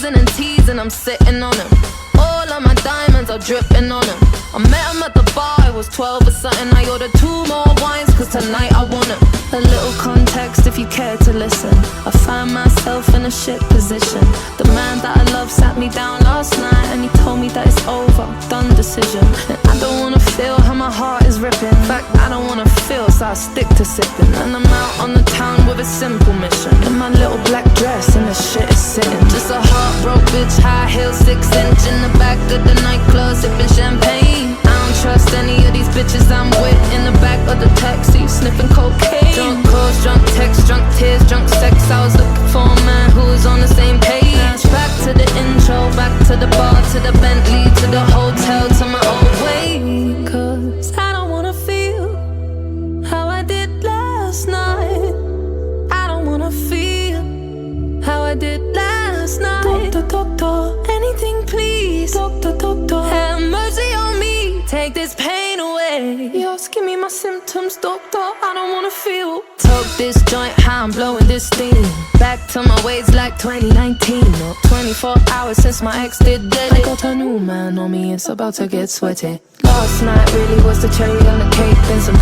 teasing and teasing, I'm sitting on him. All of my diamonds are dripping on him. I met him at the bar, I was 12 or something. I ordered 2 more wines, cause tonight I want him. A little context if you care to listen. I find myself in a shit position. The man that I love sat me down last night and he told me that it's over, done decision. And I don't wanna feel how my heart is ripping. In fact, I don't wanna feel, so I stick to sipping. And I'm out on the town with a simple mission. In my little black dress and the shit is sitting. Just a heartbroken bitch, high heel, 6-inch in the back of the nightclub, sipping champagne. I don't trust any of these bitches I'm with. In the back of the taxi, sniffing cocaine. Drunk calls, drunk texts, drunk tears, drunk sex. I was looking for a man who was on the same page. Back to the intro, back to the bar, to the Bentley, to the hotel, to my old way. Cause I don't wanna feel how I did last night. I don't wanna feel how I did last night. Doctor, doctor, anything please. Doctor, doctor, have mercy on me. Take this pain away. Just give me my symptoms, doctor. I don't wanna feel. Took this joint, how I'm blowing this steam. Back to my ways like 2019. Or 24 hours since my ex did dead. I got a new man on me, it's about to get sweaty. Last night really was the cherry on the cake. Then some